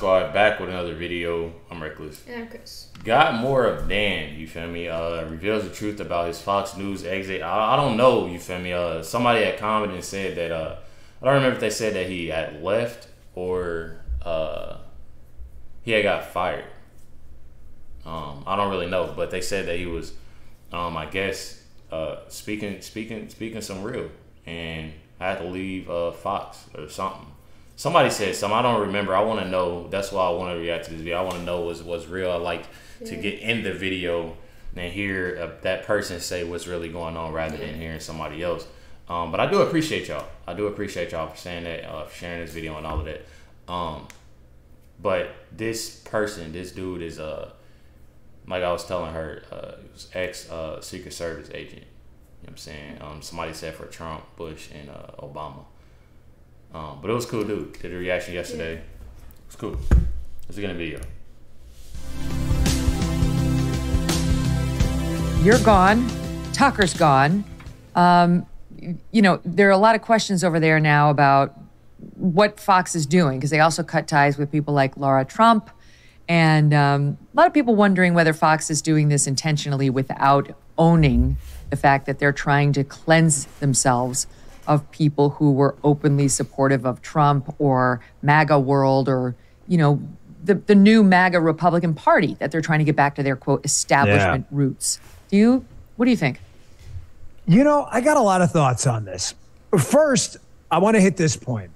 Squad, back with another video. I'm Recklezz. And I'm Chris. Got more of Dan, you feel me? Reveals the truth about his Fox News exit. I don't know, you feel me? Somebody had commented and said that, I don't remember if they said that he had left or he had got fired. I don't really know, but they said that he was, I guess, speaking some real, and I had to leave Fox or something. Somebody said something. I don't remember. I want to know. That's why I want to react to this video. I want to know what's real. I like to get in the video and hear that person say what's really going on rather than hearing somebody else. But I do appreciate y'all. I do appreciate y'all for saying that, for sharing this video and all of that. But this person, this dude is, like I was telling her, he was ex Secret Service agent. You know what I'm saying? Somebody said for Trump, Bush, and Obama. But it was cool, dude. Did a reaction yesterday. It was cool. Let's get in the video. You're gone. Tucker's gone. You know, there are a lot of questions over there now about what Fox is doing, because they also cut ties with people like Laura Trump. And a lot of people wondering whether Fox is doing this intentionally without owning the fact that they're trying to cleanse themselves of people who were openly supportive of Trump or MAGA world, or, you know, the new MAGA Republican Party that they're trying to get back to their, quote, establishment roots. What do you think? You know, I got a lot of thoughts on this. First, I want to hit this point.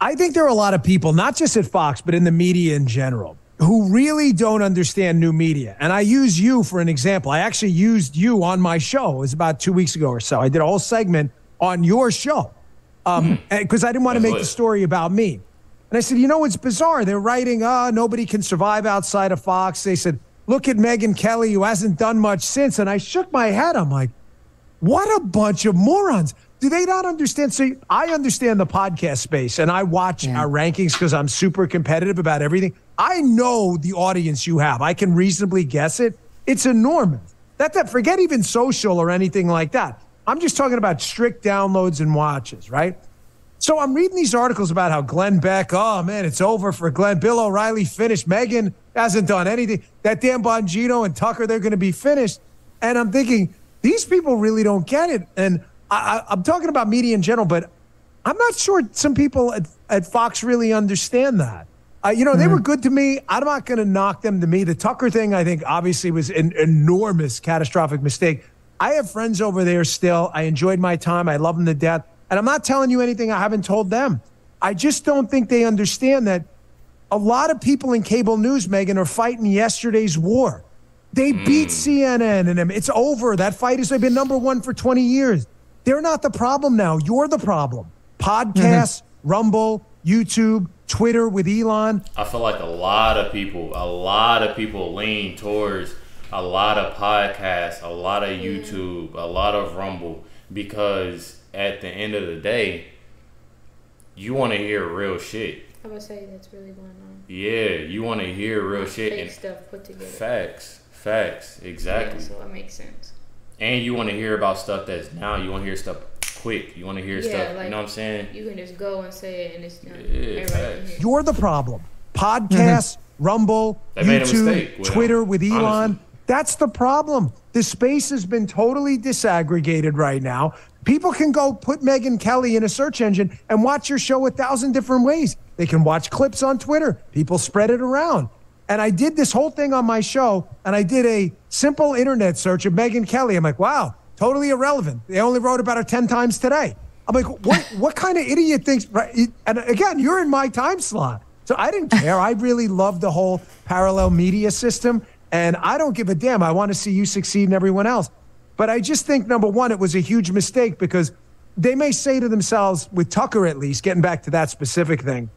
I think there are a lot of people, not just at Fox, but in the media in general, who really don't understand new media. And I use you for an example. I actually used you on my show. It was about 2 weeks ago or so. I did a whole segment on your show because I didn't want to make the story about me. And I said, you know what's bizarre? They're writing, nobody can survive outside of Fox. They said, look at Megyn Kelly, who hasn't done much since. And I shook my head. I'm like, what a bunch of morons. Do they not understand? So I understand the podcast space, and I watch our rankings because I'm super competitive about everything. I know the audience you have. I can reasonably guess it. It's enormous. Forget even social or anything like that. I'm just talking about strict downloads and watches, right? So I'm reading these articles about how Glenn Beck, oh, man, it's over for Glenn. Bill O'Reilly finished. Megyn hasn't done anything. That damn Bongino and Tucker, they're going to be finished. And I'm thinking, these people really don't get it. And I'm talking about media in general, but I'm not sure some people at Fox really understand that. You know, they were good to me. I'm not going to knock them to me. The Tucker thing, I think, obviously was an enormous, catastrophic mistake. I have friends over there still. I enjoyed my time. I love them to death. And I'm not telling you anything I haven't told them. I just don't think they understand that a lot of people in cable news, Megan, are fighting yesterday's war. They beat CNN, and it's over. That fight has been #1 for 20 years. They're not the problem now. You're the problem. Podcasts, Rumble, YouTube, Twitter with Elon. I feel like a lot of people lean towards a lot of podcasts, a lot of YouTube, a lot of Rumble, because at the end of the day, you want to hear real shit. I would say that's really going on. Yeah, you want to hear real shit. Fake stuff put together. Facts, exactly. Yeah, so it makes sense. And you want to hear about stuff that's now. You want to hear stuff quick. You want to hear stuff, like, you know what I'm saying? You can just go and say it and it's done. Yeah, you're the problem. Podcasts, Rumble, YouTube, Twitter with Elon. Honestly. That's the problem. The space has been totally disaggregated right now. People can go put Megyn Kelly in a search engine and watch your show 1,000 different ways. They can watch clips on Twitter. People spread it around. And I did this whole thing on my show, and I did a simple internet search of Megyn Kelly. I'm like, wow, totally irrelevant. They only wrote about her 10 times today. I'm like, what kind of idiot thinks? Right? And again, you're in my time slot. So I didn't care. I really love the whole parallel media system, and I don't give a damn. I want to see you succeed and everyone else. But I just think, number one, it was a huge mistake because they may say to themselves, with Tucker at least, getting back to that specific thing,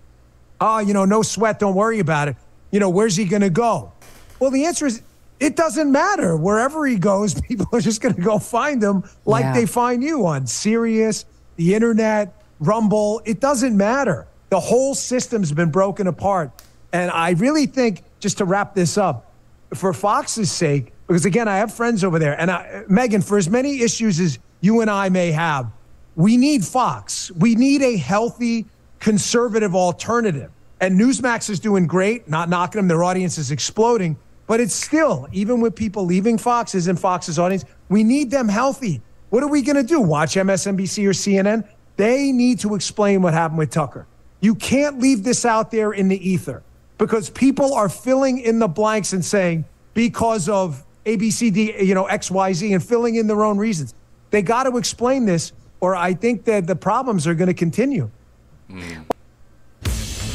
oh, you know, no sweat, don't worry about it. You know, where's he going to go? Well, the answer is it doesn't matter. Wherever he goes, people are just going to go find him like they find you on Sirius, the internet, Rumble. It doesn't matter. The whole system's been broken apart. And I really think, just to wrap this up, for Fox's sake, because, again, I have friends over there. And, Megyn, for as many issues as you and I may have, we need Fox. We need a healthy, conservative alternative. And Newsmax is doing great, not knocking them. Their audience is exploding. But it's still, even with people leaving Fox, isn't Fox's audience, we need them healthy. What are we going to do? Watch MSNBC or CNN? They need to explain what happened with Tucker. You can't leave this out there in the ether because people are filling in the blanks and saying, because of ABCD, XYZ, and filling in their own reasons. They got to explain this, or I think that the problems are going to continue.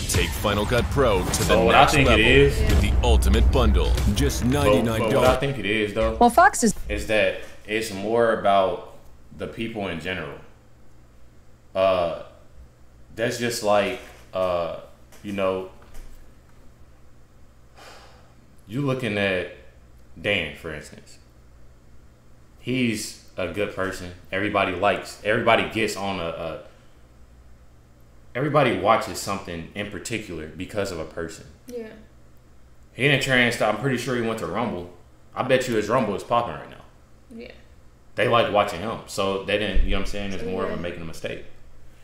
Take Final Cut Pro to the what I next think level it is, with the ultimate bundle. Just $99. But what I think it is, though, Well, Fox is that it's more about the people in general. That's just like, you looking at Dan, for instance. He's a good person. Everybody gets on everybody watches something in particular because of a person. Yeah. He didn't transfer. I'm pretty sure he went to Rumble. I bet you his Rumble is popping right now. Yeah. They like watching him. So they didn't, you know what I'm saying? It's more of a making a mistake.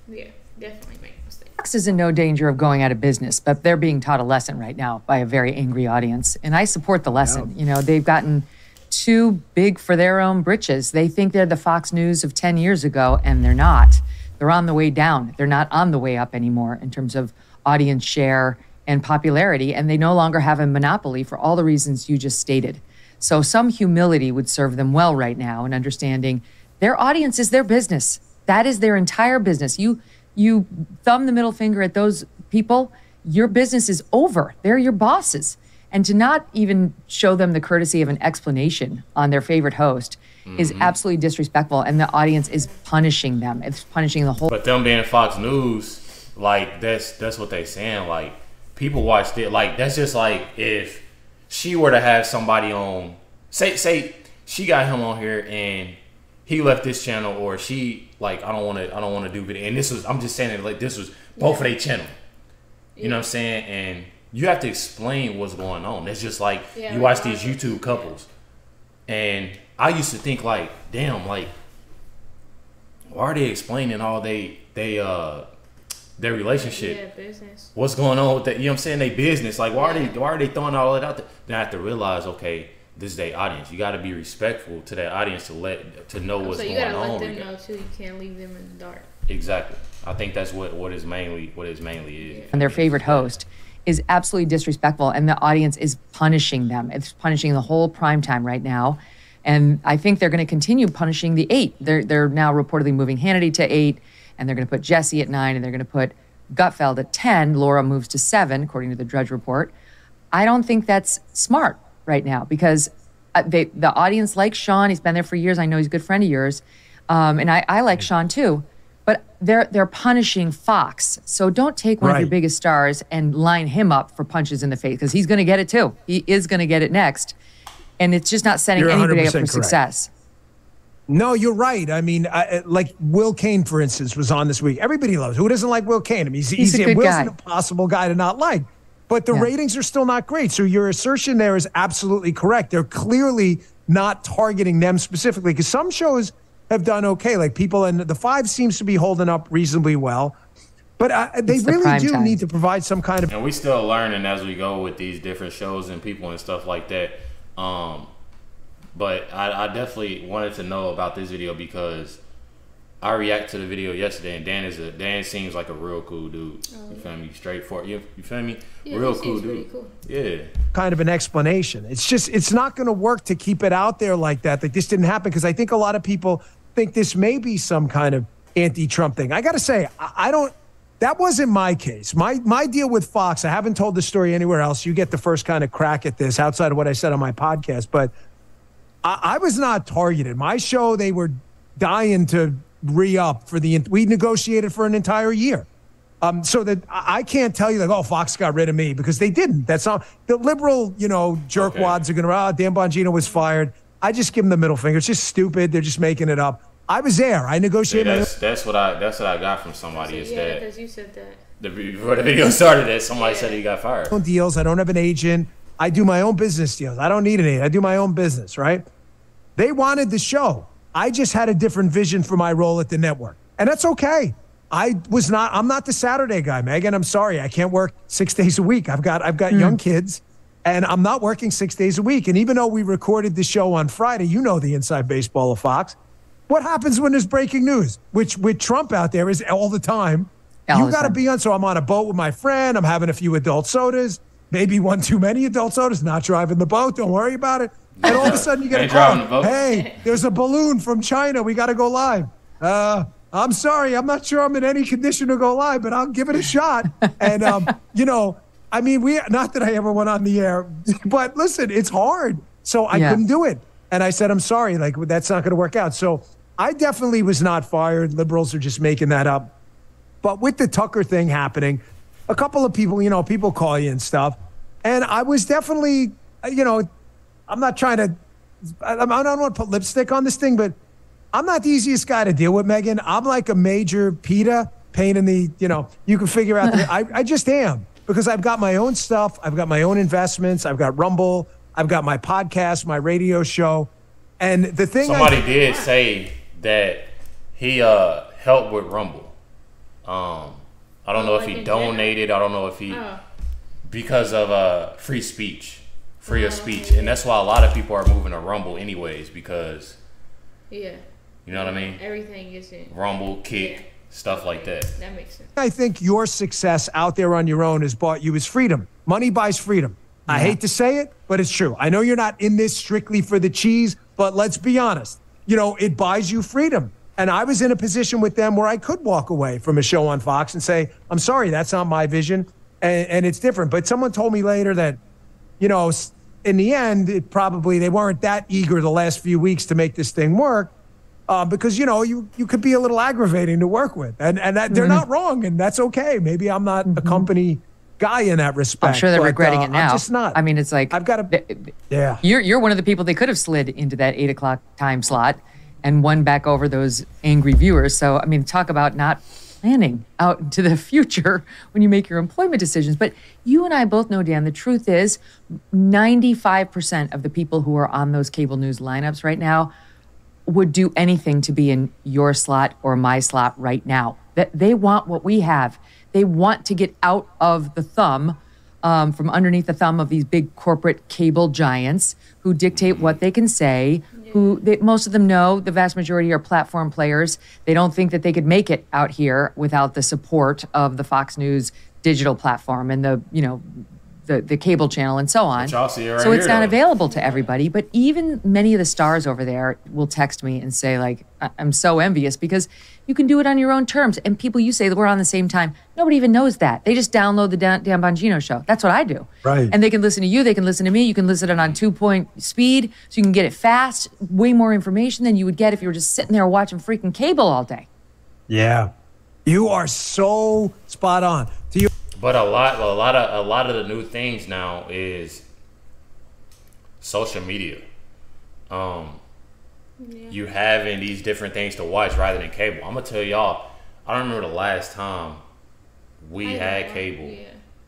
Yeah, definitely make a mistake. Fox is in no danger of going out of business, but they're being taught a lesson right now by a very angry audience. And I support the lesson. They've gotten too big for their own britches. They think they're the Fox News of 10 years ago, and they're not. They're on the way down. They're not on the way up anymore in terms of audience share and popularity, and they no longer have a monopoly for all the reasons you just stated. So some humility would serve them well right now in understanding their audience is their business. That is their entire business. You thumb the middle finger at those people, your business is over. They're your bosses. And to not even show them the courtesy of an explanation on their favorite host is absolutely disrespectful, and the audience is punishing them. It's punishing the whole. But them being Fox News, like that's what they saying. Like people watched it. Like that's just like if she were to have somebody on, say she got him on here and he left this channel, or she like I don't want to do video. And this was, I'm just saying it like this was both of their channel. You know what I'm saying? And you have to explain what's going on. It's just like you watch these YouTube couples, and I used to think like, damn, like why are they explaining all their relationship? Yeah, business. What's going on with that? You know what I'm saying? They business. Like why are they throwing all that out there? Then I have to realize, okay, this is their audience. You got to be respectful to that audience to know what's going on. So you got to let them know too. You can't leave them in the dark. Exactly. I think that's what it mainly is. And their favorite host is absolutely disrespectful, and the audience is punishing them. It's punishing the whole primetime right now. And I think they're going to continue punishing the 8. They're now reportedly moving Hannity to 8, and they're going to put Jesse at 9, and they're going to put Gutfeld at 10. Laura moves to 7, according to the Drudge Report. I don't think that's smart right now because the audience likes Sean. He's been there for years. I know he's a good friend of yours. And I like Sean too. But they're punishing Fox. So don't take one of your biggest stars and line him up for punches in the face because he's going to get it too. He is going to get it next. And it's just not setting anybody up for success. No, you're right. I mean, like Will Cain, for instance, was on this week. Everybody loves. Who doesn't like Will Cain? I mean, he's a good Will's guy. An impossible guy to not like. But the ratings are still not great. So your assertion there is absolutely correct. They're clearly not targeting them specifically because some shows have done okay. Like people, and the 5 seems to be holding up reasonably well. But they really do need to provide some kind of. And we still learning as we go with these different shows and people and stuff like that. But I definitely wanted to know about this video because I reacted to the video yesterday, and Dan seems like a real cool dude. You feel me? Straightforward. You feel me? Yeah, real cool dude. Really cool. Yeah. Kind of an explanation. It's not going to work to keep it out there like that. Like this didn't happen because I think a lot of people think this may be some kind of anti-Trump thing. I got to say, I don't. That wasn't my case. My deal with Fox. I haven't told the story anywhere else. You get the first kind of crack at this outside of what I said on my podcast. But I was not targeted. My show, they were dying to re-up for we negotiated for an entire year. So that I can't tell you like, oh, Fox got rid of me because they didn't. That's not the liberal, jerkwads are going to, Dan Bongino was fired. I just give them the middle finger. It's just stupid. They're just making it up. I was there. I negotiated. That's what I got from somebody. Is that because you said that before the video started, that somebody said he got fired. Deals. I don't have an agent. I do my own business deals. I don't need an agent. I do my own business. Right? They wanted the show. I just had a different vision for my role at the network, and that's okay. I'm not the Saturday guy, Megan. I'm sorry. I can't work 6 days a week. I've got young kids, and I'm not working 6 days a week. And even though we recorded the show on Friday, you know the inside baseball of Fox. What happens when there's breaking news? Which with Trump out there is all the time. You got to be on. So I'm on a boat with my friend. I'm having a few adult sodas, maybe one too many adult sodas, not driving the boat. Don't worry about it. And all of a sudden you get a call. Hey, there's a balloon from China. We got to go live. I'm sorry. I'm not sure I'm in any condition to go live, but I'll give it a shot. And, I mean, not that I ever went on the air, but listen, it's hard. So I couldn't do it. And I said, I'm sorry, like, that's not going to work out. So I definitely was not fired. Liberals are just making that up. But with the Tucker thing happening, a couple of people, people call you and stuff. And I was definitely, I'm not trying to, I don't want to put lipstick on this thing, but I'm not the easiest guy to deal with, Megan. I'm like a major PETA, pain in the, you can figure out. I just am, because I've got my own stuff. I've got my own investments. I've got Rumble. I've got my podcast, my radio show. And the thing somebody did say that he helped with Rumble. I don't know if he donated. I don't know if he, because of free speech, of speech. And that's why a lot of people are moving to Rumble anyways, because you know what I mean? Everything is in Rumble, Kick, stuff like that. That makes sense. I think your success out there on your own has bought you is freedom. Money buys freedom. I hate to say it, but it's true. I know you're not in this strictly for the cheese, but let's be honest. It buys you freedom. And I was in a position with them where I could walk away from a show on Fox and say, I'm sorry, that's not my vision. And it's different. But someone told me later that, in the end, they weren't that eager the last few weeks to make this thing work. Because, you could be a little aggravating to work with. And that they're not wrong, and that's okay. Maybe I'm not a company guy in that respect. I'm sure they're regretting it now. I'm just not. I mean, it's like, I've got to, You're one of the people they could have slid into that 8 o'clock time slot and won back over those angry viewers. So, I mean, talk about not planning out into the future when you make your employment decisions. But you and I both know, Dan, the truth is 95% of the people who are on those cable news lineups right now would do anything to be in your slot or my slot right now. That they want what we have. They want to get out of the thumb, from underneath the thumb of these big corporate cable giants who dictate what they can say, most of them know, the vast majority are platform players. They don't think that they could make it out here without the support of the Fox News digital platform and the cable channel and so on. So it's not available to everybody. But even many of the stars over there will text me and say, like, I'm so envious because you can do it on your own terms. And people you say that we're on the same time, nobody even knows that. They just download the Dan Bongino show. That's what I do. Right. And they can listen to you. They can listen to me. You can listen to it on 2-point speed. So you can get it fast, way more information than you would get if you were just sitting there watching freaking cable all day. Yeah. You are so spot on. But a lot of the new things now is social media. You having these different things to watch rather than cable. I'm gonna tell y'all, I don't remember the last time we had cable. Yeah.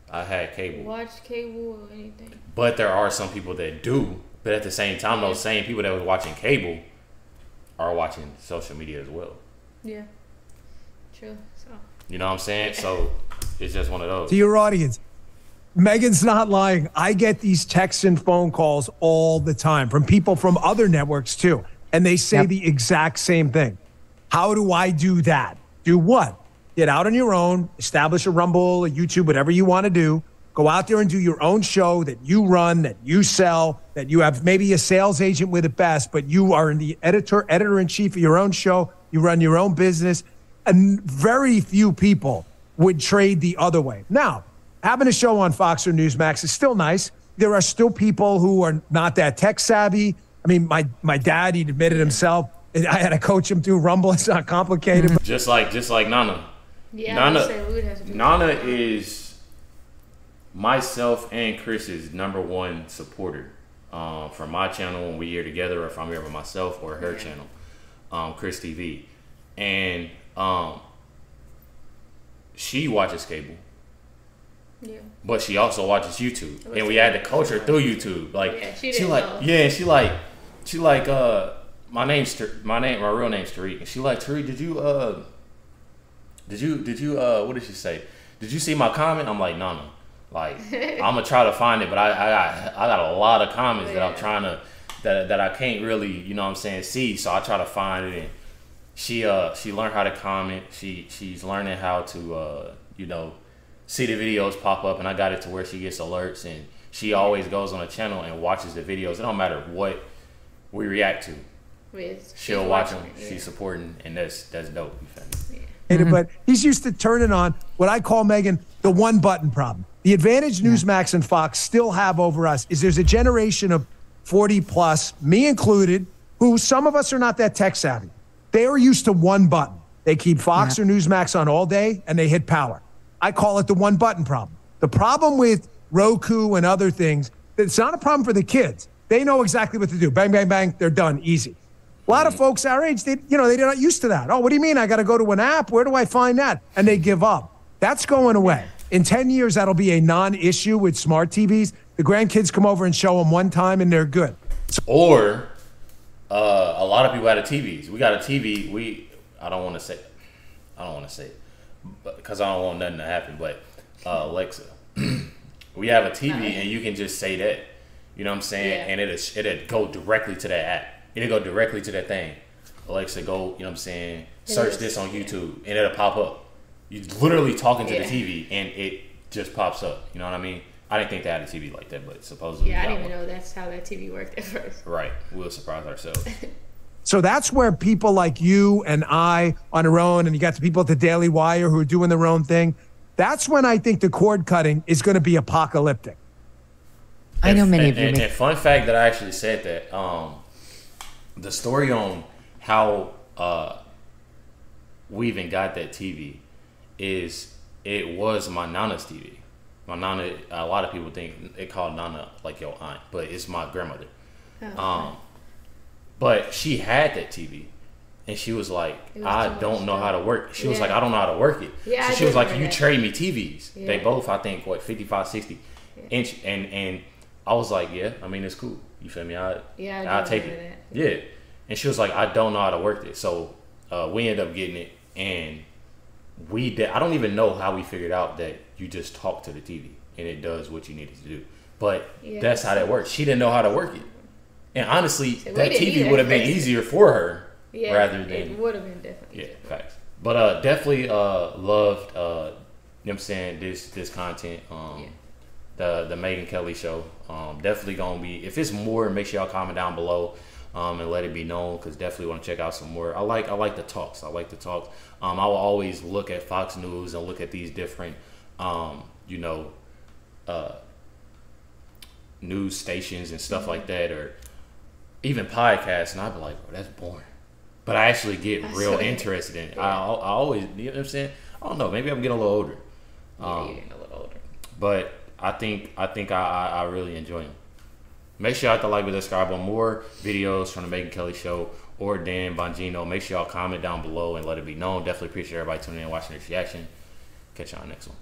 I had cable. Watch cable or anything. But there are some people that do. But at the same time, those same people that was watching cable are watching social media as well. Yeah. True. So. You know what I'm saying? So it's just one of those. To your audience, Megan's not lying. I get these texts and phone calls all the time from people from other networks too. And they say the exact same thing. How do I do that? Do what? Get out on your own, establish a Rumble, a YouTube, whatever you want to do. Go out there and do your own show that you run, that you sell, that you have maybe a sales agent with at best, but you are the editor-in-chief of your own show. You run your own business. And very few people would trade the other way. Now, having a show on Fox or Newsmax is still nice. There are still people who are not that tech savvy. I mean, my dad, he admitted himself, I had to coach him through Rumble. It's not complicated. Just like Nana. Yeah, Nana is myself and Chris's #1 supporter from my channel when we're here together, or if I'm here by myself, or her channel, Chris TV. And she watches cable. Yeah. But she also watches YouTube, and we had to coach her through YouTube. Like she like, my real name's Tariq, and she like, Tariq, did you Did you what did she say? Did you see my comment? I'm like, no. Like, I'm gonna try to find it, but I got a lot of comments that I'm trying to that I can't really, you know what I'm saying, see. So I try to find it, and she learned how to comment. She's learning how to you know, see the videos pop up, and I got it to where she gets alerts, and she always goes on the channel and watches the videos. It don't matter what we react to. She'll watch them. Yeah. She's supporting, and that's dope. You feel me? Yeah. But he's used to turning on what I call, Megan, the one button problem. The advantage Newsmax and Fox still have over us is there's a generation of 40 plus, me included, who some of us are not that tech savvy. They are used to one button. They keep Fox or Newsmax on all day and they hit power. I call it the one button problem. The problem with Roku and other things, it's not a problem for the kids. They know exactly what to do. Bang, bang, bang, they're done, easy. A lot of folks our age, they're not used to that. Oh, what do you mean? I got to go to an app? Where do I find that? And they give up. That's going away. In 10 years, that'll be a non-issue with smart TVs. The grandkids come over and show them one time, and they're good. Or a lot of people had TVs. We got a TV. I don't want to say it, because I don't want nothing to happen. But Alexa, we have a TV, and you can just say that. You know what I'm saying? And it'll go directly to that app. It'll go directly to that thing. Alexa, go, you know what I'm saying, search this on YouTube, and it'll pop up. You're literally talking to the TV, and it just pops up. You know what I mean? I didn't think they had a TV like that, but supposedly. Yeah, I didn't even know that's how that TV worked at first. Right. We'll surprise ourselves. So that's where people like you and I on our own, and you got the people at the Daily Wire who are doing their own thing. That's when I think the cord cutting is going to be apocalyptic. I know many of you. And fun fact that I actually said that, the story on how we even got that TV is it was my Nana's TV. My Nana, a lot of people think they call Nana like your aunt, but it's my grandmother. But she had that TV, and she was like, I don't know how to work. She was like, I don't know how to work it. Yeah, so she was like, you trade me TVs. Yeah. They both, I think, 55, 60 inch. And I was like, yeah, I mean, it's cool. You feel me? I'll take it. That. Yeah. And she was like, I don't know how to work it. So we ended up getting it, and I don't even know how we figured out that you just talk to the TV and it does what you need it to do. But that's how that works. She didn't know how to work it. And honestly, that TV would have been easier for her rather than. It would have been definitely. Yeah, facts. But definitely loved, you know what I'm saying, this content. The Megyn Kelly show. Definitely going to be, if it's more, make sure y'all comment down below. And let it be known, because definitely want to check out some more. I like the talks. I like the talks. I will always look at Fox News and look at these different, news stations and stuff like that, or even podcasts, and I'd be like, oh, that's boring. But I actually get real interested in it. I always, you know what I'm saying? I don't know. Maybe I'm getting a little older. You're getting a little older. But I think I really enjoy them. Make sure y'all hit the like and subscribe on more videos from the Megyn Kelly Show or Dan Bongino. Make sure y'all comment down below and let it be known. Definitely appreciate everybody tuning in and watching this reaction. Catch y'all next one.